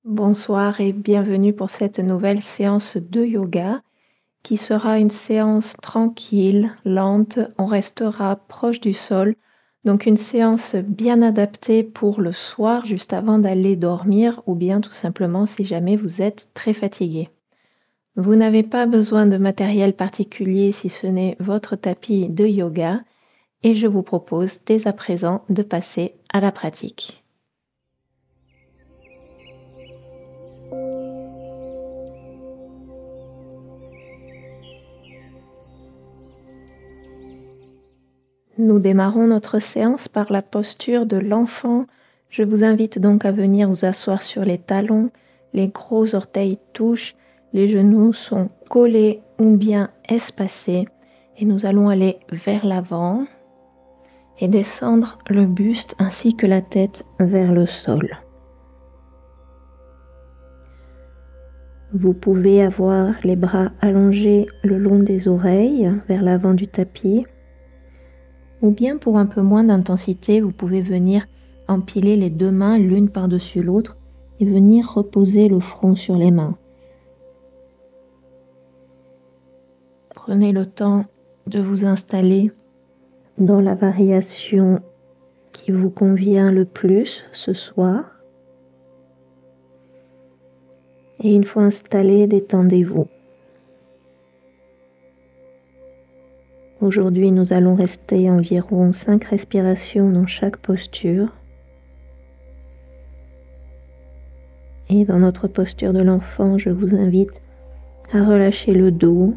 Bonsoir et bienvenue pour cette nouvelle séance de yoga qui sera une séance tranquille, lente, on restera proche du sol. Donc une séance bien adaptée pour le soir juste avant d'aller dormir ou bien tout simplement si jamais vous êtes très fatigué. Vous n'avez pas besoin de matériel particulier si ce n'est votre tapis de yoga et je vous propose dès à présent de passer à la pratique. Nous démarrons notre séance par la posture de l'enfant. Je vous invite donc à venir vous asseoir sur les talons, les gros orteils touchent, les genoux sont collés ou bien espacés et nous allons aller vers l'avant et descendre le buste ainsi que la tête vers le sol. Vous pouvez avoir les bras allongés le long des oreilles vers l'avant du tapis. Ou bien pour un peu moins d'intensité, vous pouvez venir empiler les deux mains l'une par-dessus l'autre et venir reposer le front sur les mains. Prenez le temps de vous installer dans la variation qui vous convient le plus ce soir. Et une fois installé, détendez-vous. Aujourd'hui, nous allons rester environ 5 respirations dans chaque posture. Et dans notre posture de l'enfant, je vous invite à relâcher le dos,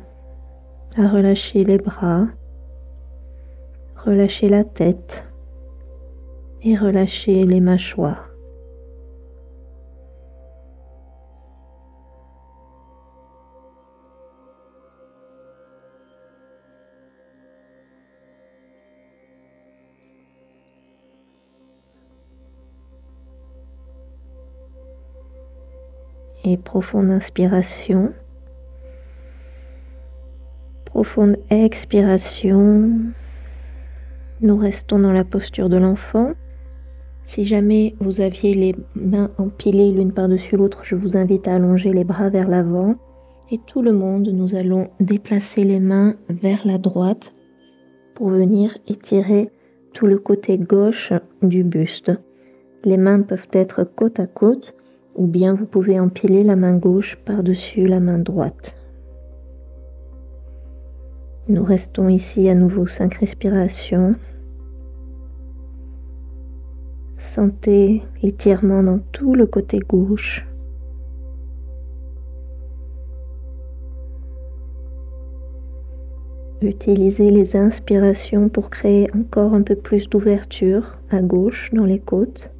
à relâcher les bras, relâcher la tête et relâcher les mâchoires. Et profonde inspiration, profonde expiration. Nous restons dans la posture de l'enfant. Si jamais vous aviez les mains empilées l'une par-dessus l'autre, je vous invite à allonger les bras vers l'avant. Et tout le monde, nous allons déplacer les mains vers la droite pour venir étirer tout le côté gauche du buste. Les mains peuvent être côte à côte ou bien vous pouvez empiler la main gauche par-dessus la main droite. Nous restons ici à nouveau 5 respirations. Sentez l'étirement dans tout le côté gauche. Utilisez les inspirations pour créer encore un peu plus d'ouverture à gauche dans les côtes.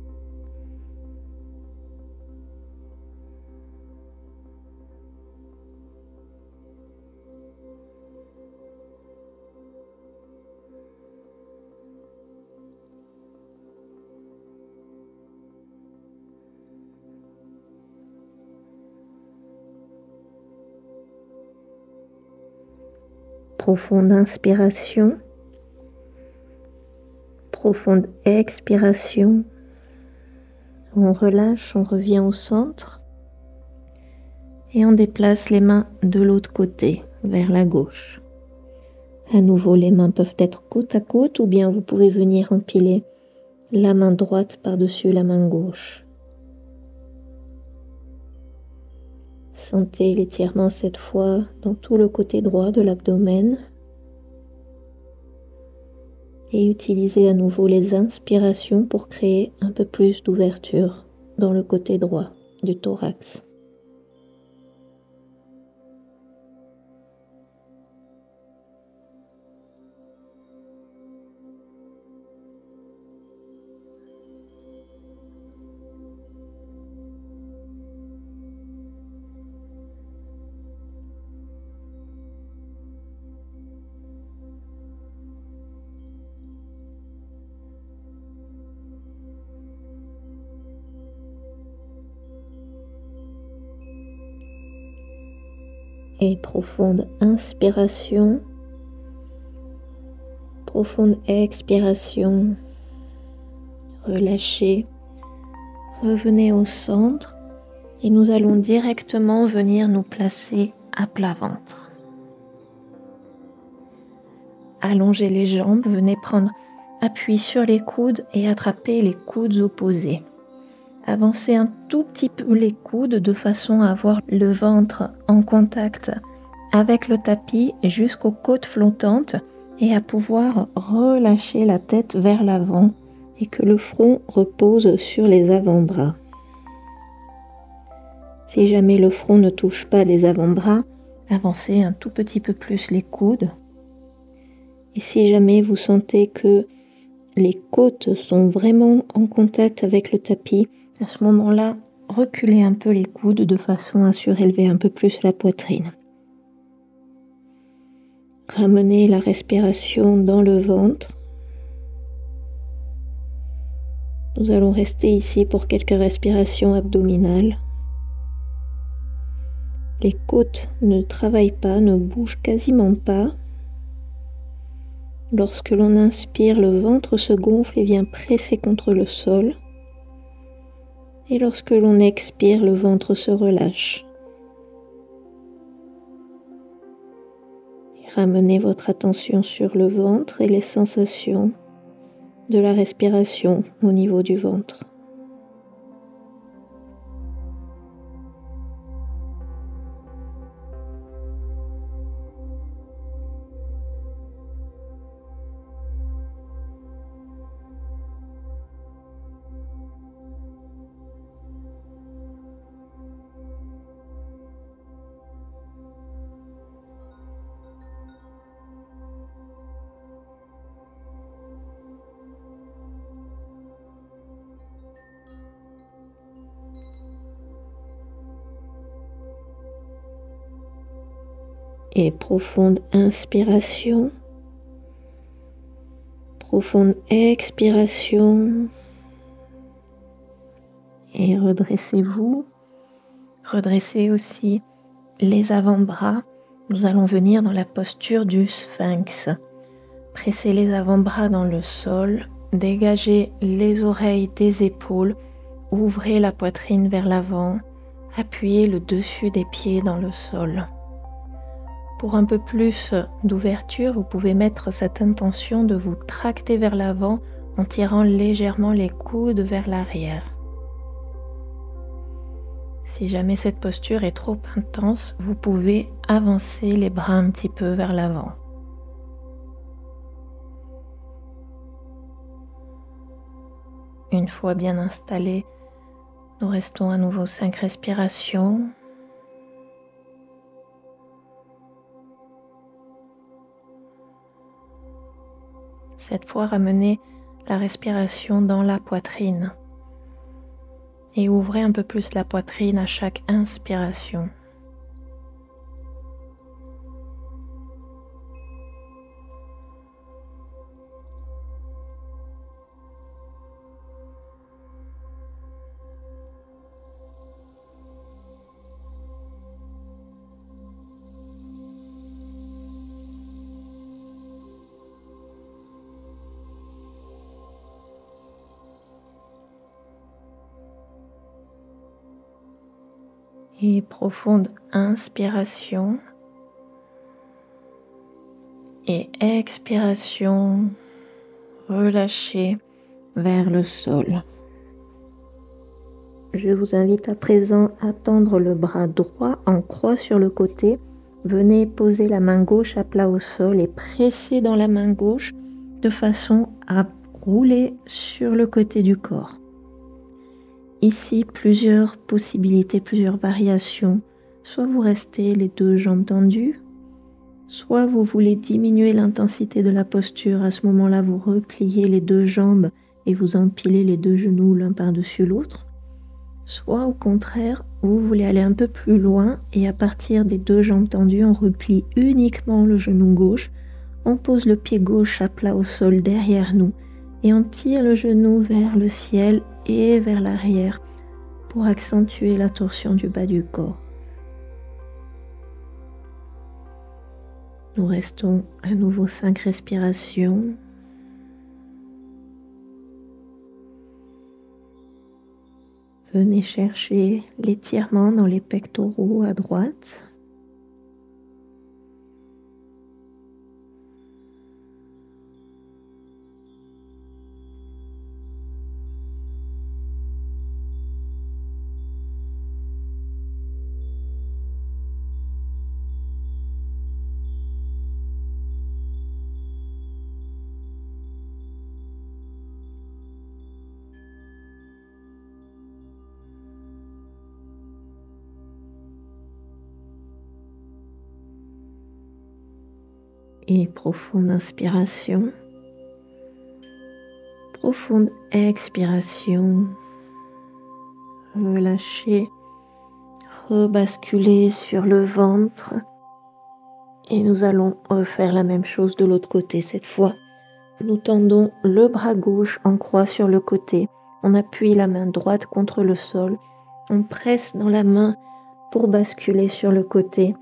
Profonde inspiration, profonde expiration. On relâche, on revient au centre et on déplace les mains de l'autre côté, vers la gauche. À nouveau, les mains peuvent être côte à côte ou bien vous pouvez venir empiler la main droite par-dessus la main gauche. Sentez l'étirement cette fois dans tout le côté droit de l'abdomen. Et utilisez à nouveau les inspirations pour créer un peu plus d'ouverture dans le côté droit du thorax. Et profonde inspiration, profonde expiration, relâchez, revenez au centre Et nous allons directement venir nous placer à plat ventre. Allongez les jambes, venez prendre appui sur les coudes et attrapez les coudes opposés. Avancez un tout petit peu les coudes de façon à avoir le ventre en contact avec le tapis jusqu'aux côtes flottantes et à pouvoir relâcher la tête vers l'avant et que le front repose sur les avant-bras. Si jamais le front ne touche pas les avant-bras, avancez un tout petit peu plus les coudes. Et si jamais vous sentez que les côtes sont vraiment en contact avec le tapis, à ce moment-là, reculez un peu les coudes de façon à surélever un peu plus la poitrine. Ramenez la respiration dans le ventre. Nous allons rester ici pour quelques respirations abdominales. Les côtes ne travaillent pas, ne bougent quasiment pas. Lorsque l'on inspire, le ventre se gonfle et vient presser contre le sol. Et lorsque l'on expire, le ventre se relâche. Et ramenez votre attention sur le ventre et les sensations de la respiration au niveau du ventre. Et profonde inspiration, profonde expiration. Et redressez-vous. Redressez aussi les avant-bras. Nous allons venir dans la posture du sphinx. Pressez les avant-bras dans le sol. Dégagez les oreilles des épaules. Ouvrez la poitrine vers l'avant. Appuyez le dessus des pieds dans le sol. Pour un peu plus d'ouverture, vous pouvez mettre cette intention de vous tracter vers l'avant en tirant légèrement les coudes vers l'arrière. Si jamais cette posture est trop intense, vous pouvez avancer les bras un petit peu vers l'avant. Une fois bien installé, nous restons à nouveau 5 respirations. Cette fois, ramenez la respiration dans la poitrine et ouvrez un peu plus la poitrine à chaque inspiration. Et profonde inspiration et expiration, relâchez vers le sol. Je vous invite à présent à tendre le bras droit en croix sur le côté. Venez poser la main gauche à plat au sol et presser dans la main gauche de façon à rouler sur le côté du corps. Ici, plusieurs possibilités, plusieurs variations. Soit vous restez les deux jambes tendues, soit vous voulez diminuer l'intensité de la posture. À ce moment-là, vous repliez les deux jambes et vous empilez les deux genoux l'un par-dessus l'autre. Soit au contraire, vous voulez aller un peu plus loin et à partir des deux jambes tendues, on replie uniquement le genou gauche, on pose le pied gauche à plat au sol derrière nous et on tire le genou vers le ciel et vers l'arrière pour accentuer la torsion du bas du corps. Nous restons à nouveau 5 respirations. Venez chercher l'étirement dans les pectoraux à droite. Et profonde inspiration, profonde expiration. Relâchez, rebasculez sur le ventre. Et nous allons refaire la même chose de l'autre côté cette fois. Nous tendons le bras gauche en croix sur le côté. On appuie la main droite contre le sol. On presse dans la main pour basculer sur le côté.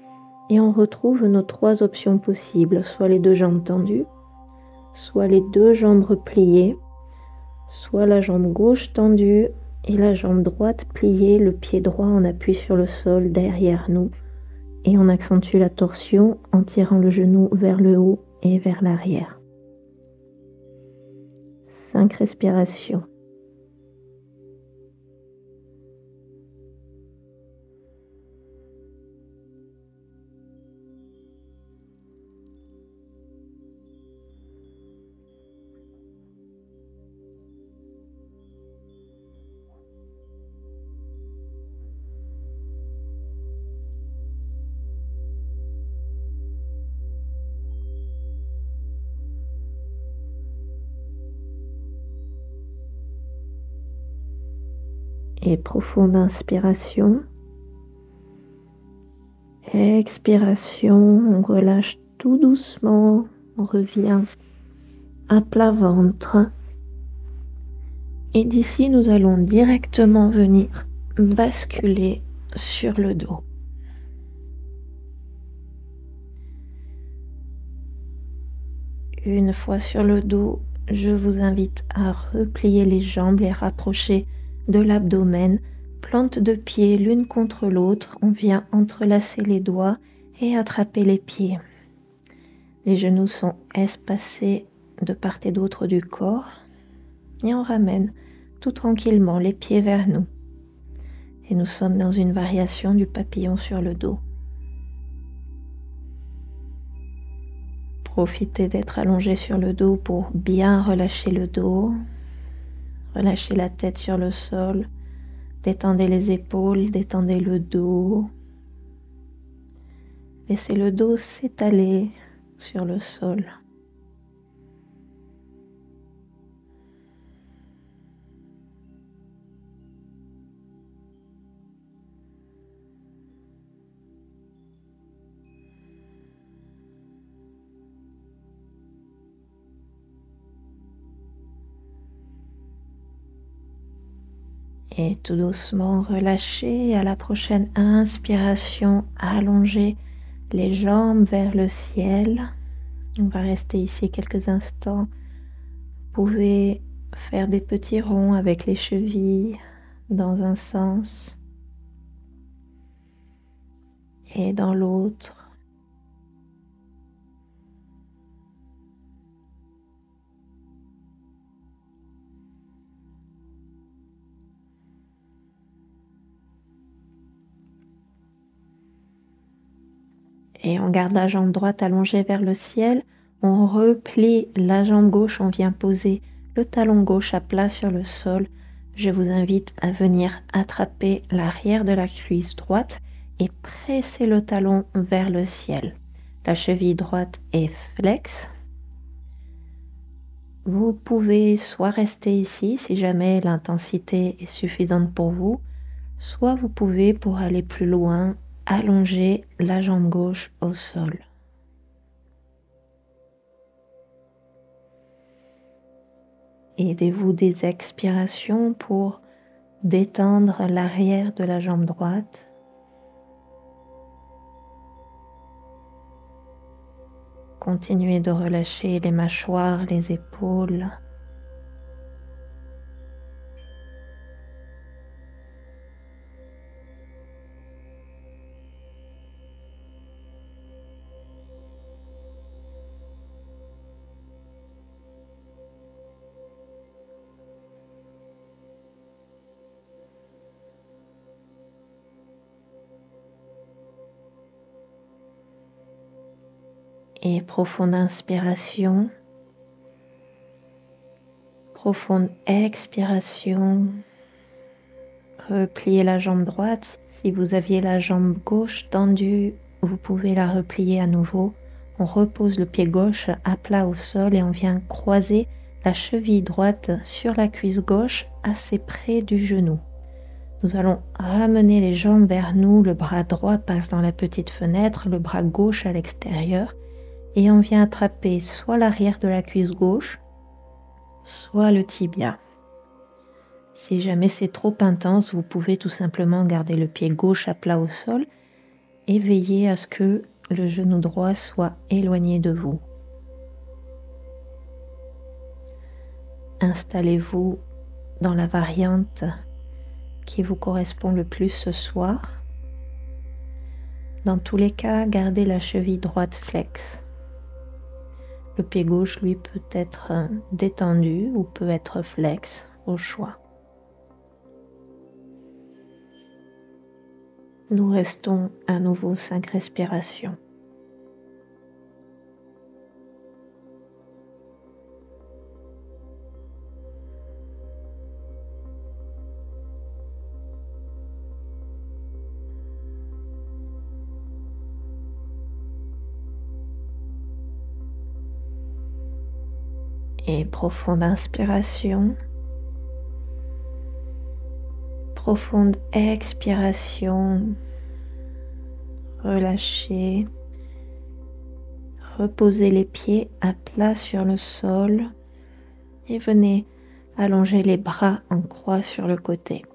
Et on retrouve nos 3 options possibles, soit les 2 jambes tendues, soit les 2 jambes repliées, soit la jambe gauche tendue et la jambe droite pliée, le pied droit en appui sur le sol derrière nous. Et on accentue la torsion en tirant le genou vers le haut et vers l'arrière. 5 respirations. Et profonde inspiration. Expiration, on relâche tout doucement, on revient à plat ventre. Et d'ici, nous allons directement venir basculer sur le dos. Une fois sur le dos, je vous invite à replier les jambes, les rapprocher de l'abdomen, plante de pied l'une contre l'autre. On vient entrelacer les doigts et attraper les pieds. Les genoux sont espacés de part et d'autre du corps. Et on ramène tout tranquillement les pieds vers nous. Et nous sommes dans une variation du papillon sur le dos. Profitez d'être allongé sur le dos pour bien relâcher le dos. Relâchez la tête sur le sol. Détendez les épaules, détendez le dos. Laissez le dos s'étaler sur le sol. Et tout doucement relâchez. À la prochaine inspiration, allongez les jambes vers le ciel. On va rester ici quelques instants. Vous pouvez faire des petits ronds avec les chevilles dans un sens et dans l'autre. Et on garde la jambe droite allongée vers le ciel. On replie la jambe gauche, on vient poser le talon gauche à plat sur le sol. Je vous invite à venir attraper l'arrière de la cuisse droite et presser le talon vers le ciel. La cheville droite est flexe. Vous pouvez soit rester ici si jamais l'intensité est suffisante pour vous, soit vous pouvez, pour aller plus loin, allonger la jambe gauche au sol. Aidez-vous des expirations pour détendre l'arrière de la jambe droite. Continuez de relâcher les mâchoires, les épaules. Et profonde inspiration. Profonde expiration. Repliez la jambe droite. Si vous aviez la jambe gauche tendue, vous pouvez la replier à nouveau. On repose le pied gauche à plat au sol et on vient croiser la cheville droite sur la cuisse gauche assez près du genou. Nous allons ramener les jambes vers nous, le bras droit passe dans la petite fenêtre, le bras gauche à l'extérieur et on vient attraper soit l'arrière de la cuisse gauche, soit le tibia. Si jamais c'est trop intense, vous pouvez tout simplement garder le pied gauche à plat au sol et veiller à ce que le genou droit soit éloigné de vous. Installez-vous dans la variante qui vous correspond le plus ce soir. Dans tous les cas, gardez la cheville droite flex. Le pied gauche, lui, peut être détendu ou peut être flex, au choix. Nous restons à nouveau 5 respirations. Et profonde inspiration. Profonde expiration. Relâchez. Reposez les pieds à plat sur le sol et venez allonger les bras en croix sur le côté.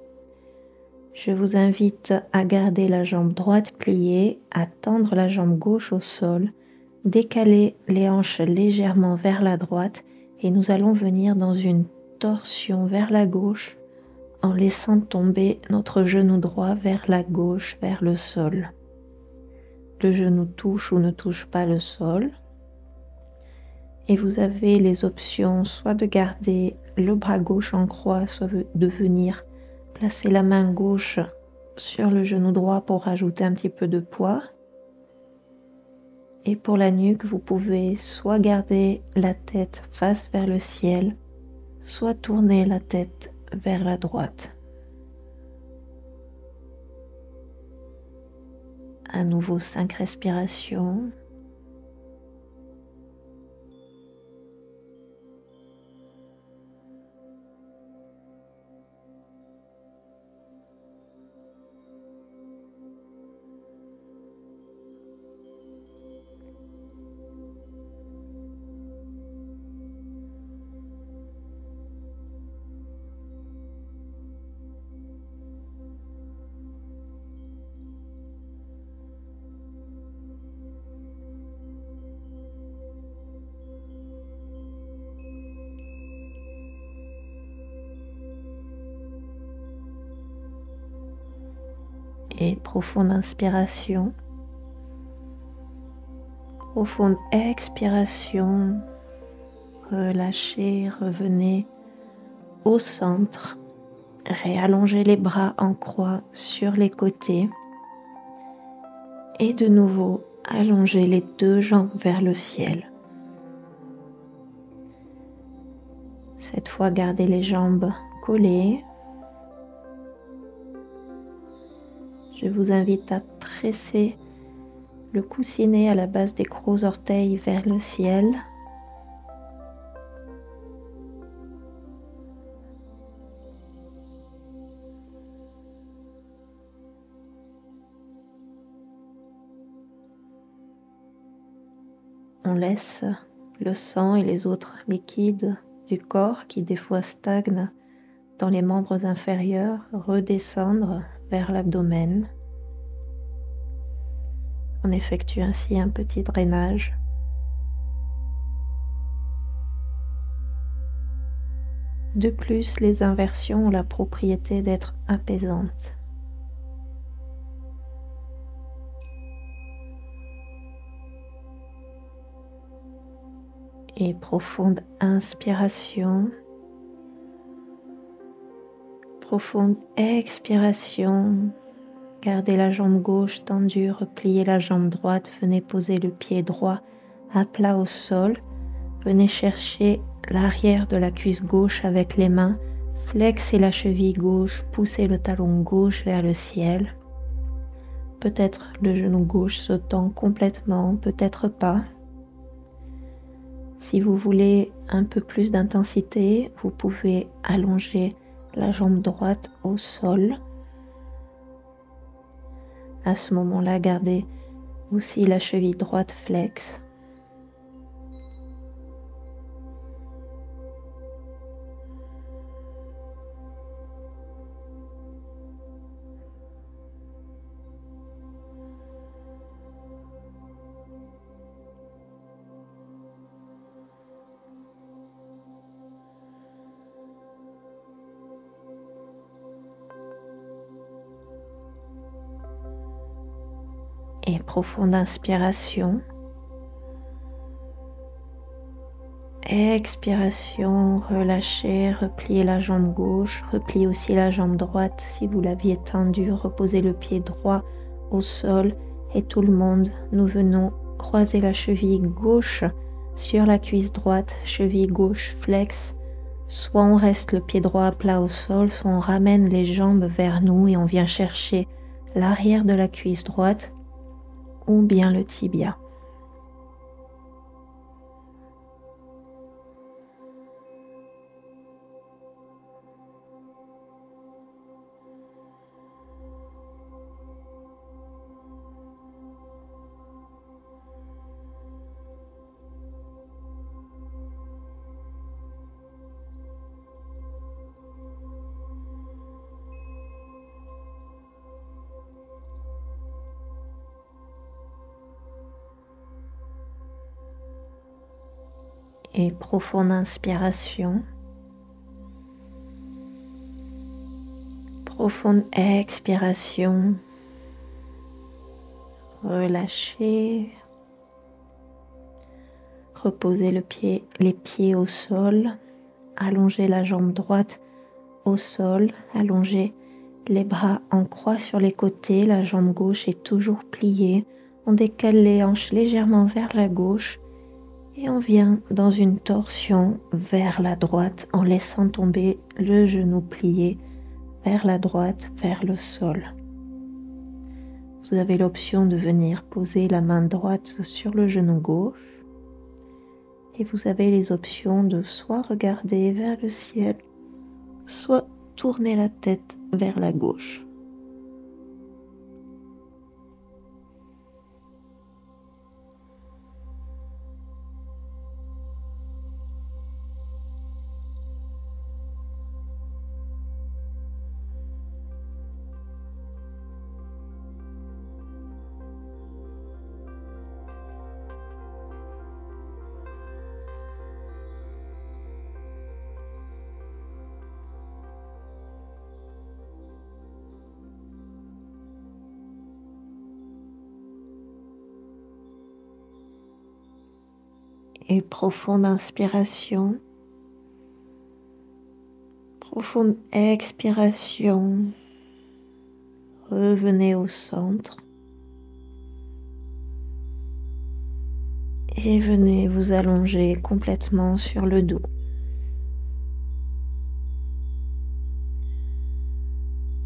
Je vous invite à garder la jambe droite pliée, à tendre la jambe gauche au sol, décaler les hanches légèrement vers la droite et nous allons venir dans une torsion vers la gauche en laissant tomber notre genou droit vers la gauche, vers le sol. Le genou touche ou ne touche pas le sol. Et vous avez les options soit de garder le bras gauche en croix, soit de venir placer la main gauche sur le genou droit pour rajouter un petit peu de poids. Et pour la nuque, vous pouvez soit garder la tête face vers le ciel, soit tourner la tête vers la droite. À nouveau 5 respirations. Et profonde inspiration, profonde expiration, relâchez, revenez au centre, réallongez les bras en croix sur les côtés et de nouveau allongez les deux jambes vers le ciel. Cette fois, gardez les jambes collées. Je vous invite à presser le coussinet à la base des gros orteils vers le ciel. On laisse le sang et les autres liquides du corps qui des fois stagnent dans les membres inférieurs redescendre vers l'abdomen. On effectue ainsi un petit drainage. De plus, les inversions ont la propriété d'être apaisantes. Et profonde inspiration. Profonde expiration. Gardez la jambe gauche tendue, repliez la jambe droite, venez poser le pied droit à plat au sol. Venez chercher l'arrière de la cuisse gauche avec les mains. Flexez la cheville gauche, poussez le talon gauche vers le ciel. Peut-être le genou gauche se tend complètement, peut-être pas. Si vous voulez un peu plus d'intensité, vous pouvez allonger la jambe droite au sol. À ce moment-là, gardez aussi la cheville droite flex. Et profonde inspiration. Expiration, relâchez, repliez la jambe gauche, repliez aussi la jambe droite. Si vous l'aviez tendue, reposez le pied droit au sol et tout le monde, nous venons croiser la cheville gauche sur la cuisse droite, cheville gauche flex. Soit on reste le pied droit plat au sol, soit on ramène les jambes vers nous et on vient chercher l'arrière de la cuisse droite ou bien le tibia. Et profonde inspiration. Profonde expiration. Relâchez. Reposez les pieds au sol. Allongez la jambe droite au sol. Allongez les bras en croix sur les côtés. La jambe gauche est toujours pliée. On décale les hanches légèrement vers la gauche. Et on vient dans une torsion vers la droite en laissant tomber le genou plié vers la droite, vers le sol. Vous avez l'option de venir poser la main droite sur le genou gauche et vous avez les options de soit regarder vers le ciel, soit tourner la tête vers la gauche. Et profonde inspiration, profonde expiration. Revenez au centre et venez vous allonger complètement sur le dos.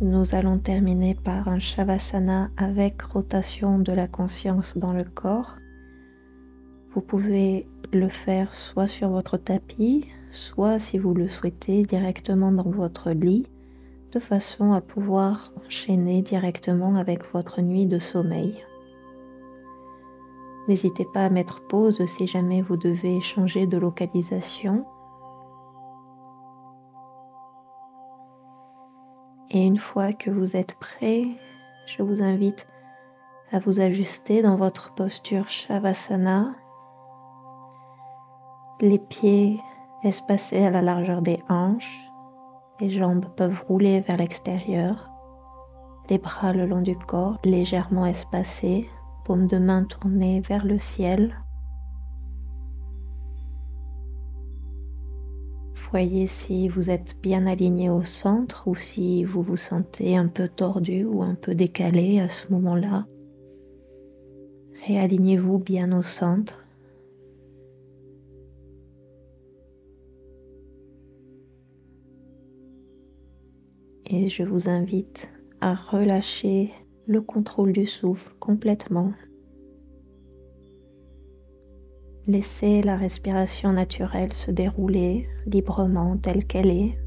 Nous allons terminer par un Shavasana avec rotation de la conscience dans le corps. Vous pouvez le faire soit sur votre tapis, soit si vous le souhaitez directement dans votre lit, de façon à pouvoir enchaîner directement avec votre nuit de sommeil. N'hésitez pas à mettre pause si jamais vous devez changer de localisation. Et une fois que vous êtes prêt, je vous invite à vous ajuster dans votre posture Shavasana. Les pieds espacés à la largeur des hanches, les jambes peuvent rouler vers l'extérieur, les bras le long du corps légèrement espacés, paume de main tournée vers le ciel. Voyez si vous êtes bien aligné au centre ou si vous vous sentez un peu tordu ou un peu décalé à ce moment-là. Réalignez-vous bien au centre. Et je vous invite à relâcher le contrôle du souffle complètement. Laissez la respiration naturelle se dérouler librement telle qu'elle est.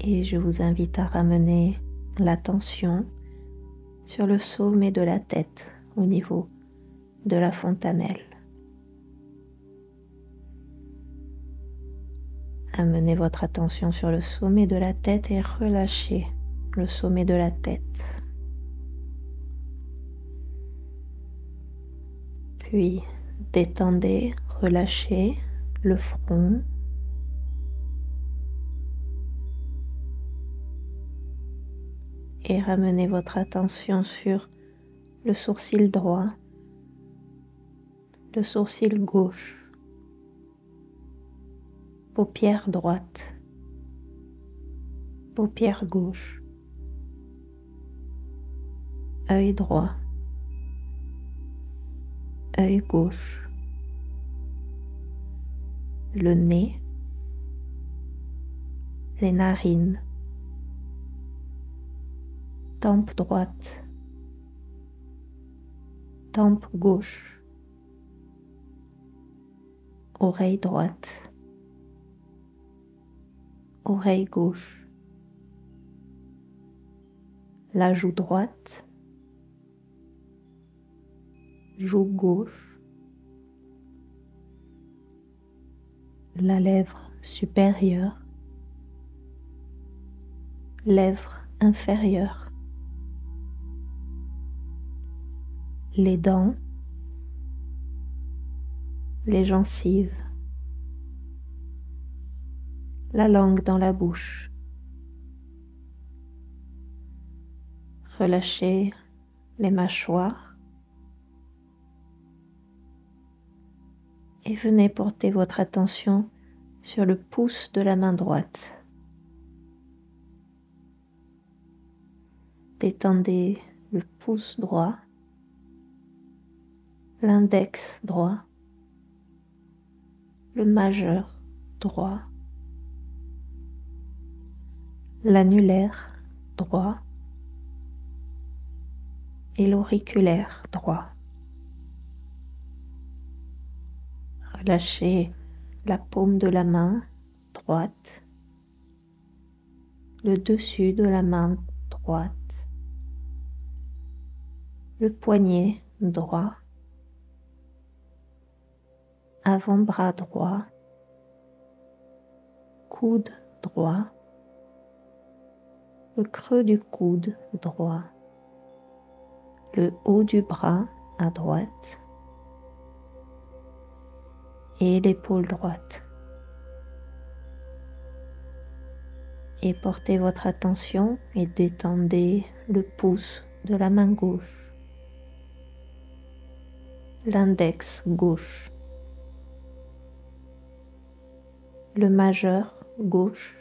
Et je vous invite à ramener l'attention sur le sommet de la tête au niveau de la fontanelle. Amenez votre attention sur le sommet de la tête et relâchez le sommet de la tête. Puis détendez, relâchez le front. Et ramenez votre attention sur le sourcil droit, le sourcil gauche, paupière droite, paupière gauche, œil droit, œil gauche, le nez, les narines, tempe droite, tempe gauche, oreille droite, oreille gauche, la joue droite, joue gauche, la lèvre supérieure, lèvre inférieure, les dents, les gencives, la langue dans la bouche. Relâchez les mâchoires et venez porter votre attention sur le pouce de la main droite. Détendez le pouce droit, l'index droit, le majeur droit, l'annulaire droit et l'auriculaire droit. Relâchez la paume de la main droite, le dessus de la main droite, le poignet droit, avant-bras droit, coude droit, le creux du coude droit, le haut du bras à droite et l'épaule droite. Et portez votre attention et détendez le pouce de la main gauche, l'index gauche, le majeur gauche,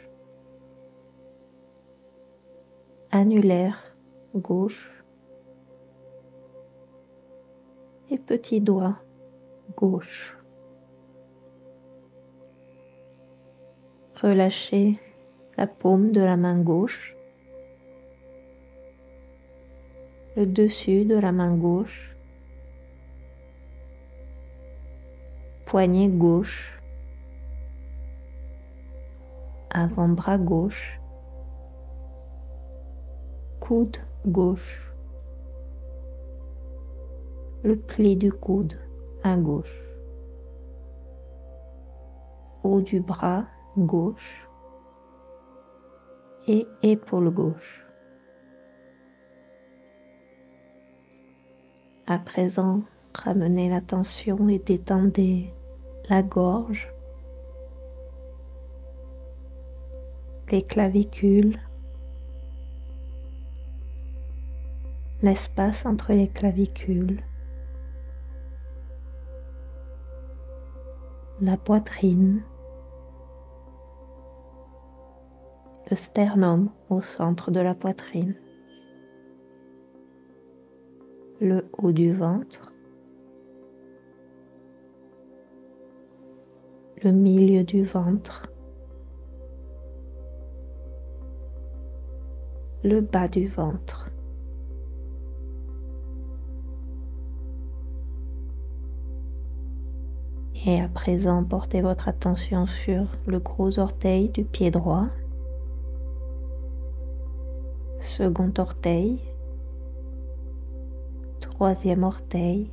annulaire gauche et petit doigt gauche. Relâchez la paume de la main gauche, le dessus de la main gauche, poignet gauche, avant-bras gauche, coude gauche, le pli du coude à gauche, haut du bras gauche et épaule gauche. À présent, ramenez l'attention et détendez la gorge, les clavicules, l'espace entre les clavicules, la poitrine, le sternum au centre de la poitrine, le haut du ventre, le milieu du ventre, le bas du ventre. Et à présent, portez votre attention sur le gros orteil du pied droit, second orteil, troisième orteil,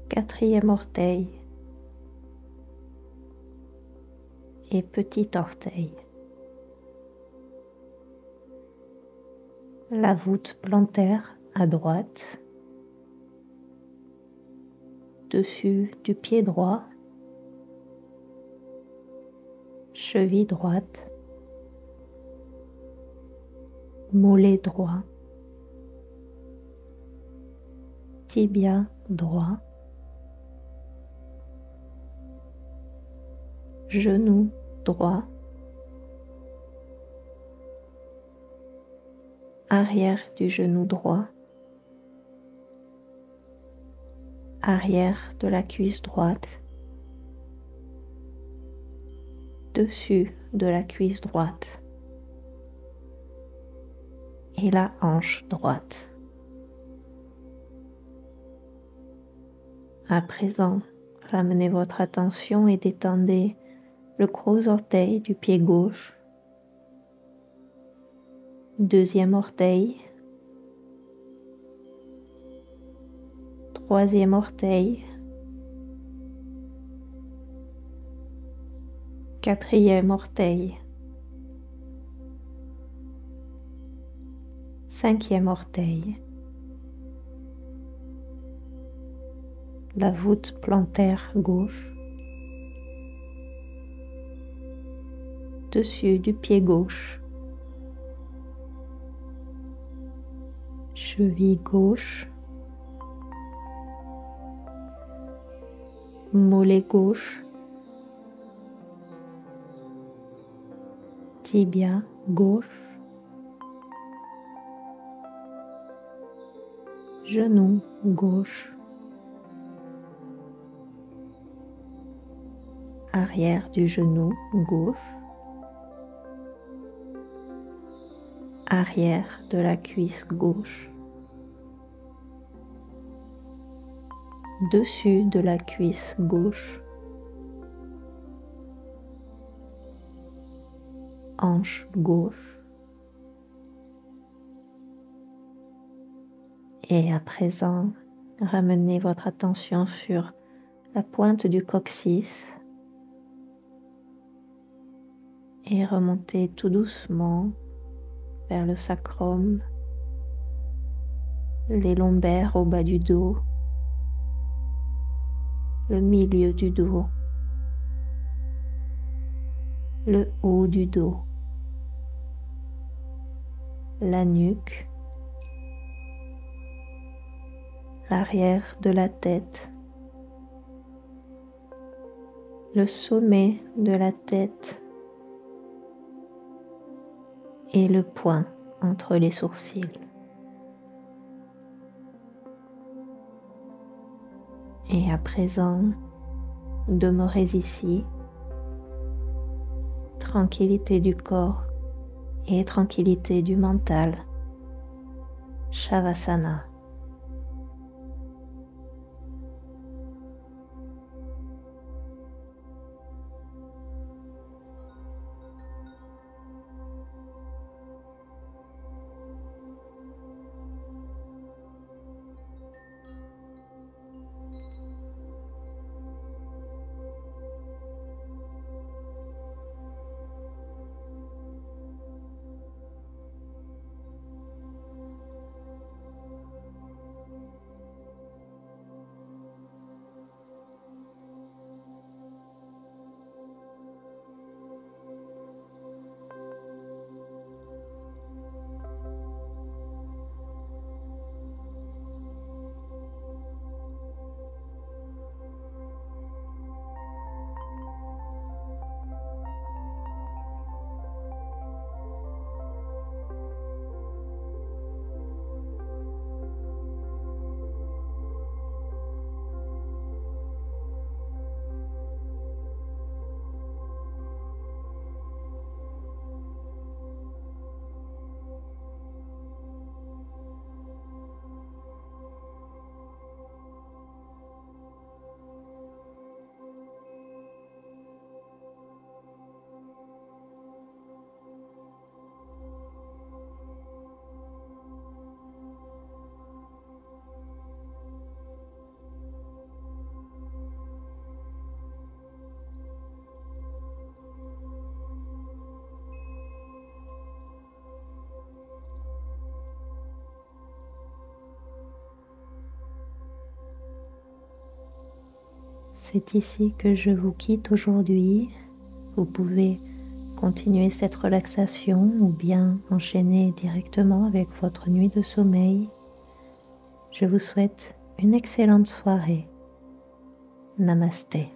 quatrième orteil et petit orteil. La voûte plantaire à droite, dessus du pied droit, cheville droite, mollet droit, tibia droit, genou droit, arrière du genou droit, arrière de la cuisse droite, dessus de la cuisse droite et la hanche droite. À présent, ramenez votre attention et détendez le gros orteil du pied gauche, deuxième orteil, troisième orteil, quatrième orteil, cinquième orteil, la voûte plantaire gauche, dessus du pied gauche, cheville gauche, mollet gauche, tibia gauche, genou gauche, arrière du genou gauche, arrière de la cuisse gauche, dessus de la cuisse gauche, hanche gauche. Et à présent, ramenez votre attention sur la pointe du coccyx et remontez tout doucement vers le sacrum, les lombaires au bas du dos, le milieu du dos, le haut du dos, la nuque, l'arrière de la tête, le sommet de la tête et le point entre les sourcils. Et à présent, demeurez ici, tranquillité du corps et tranquillité du mental. Shavasana. C'est ici que je vous quitte aujourd'hui. Vous pouvez continuer cette relaxation ou bien enchaîner directement avec votre nuit de sommeil. Je vous souhaite une excellente soirée. Namasté.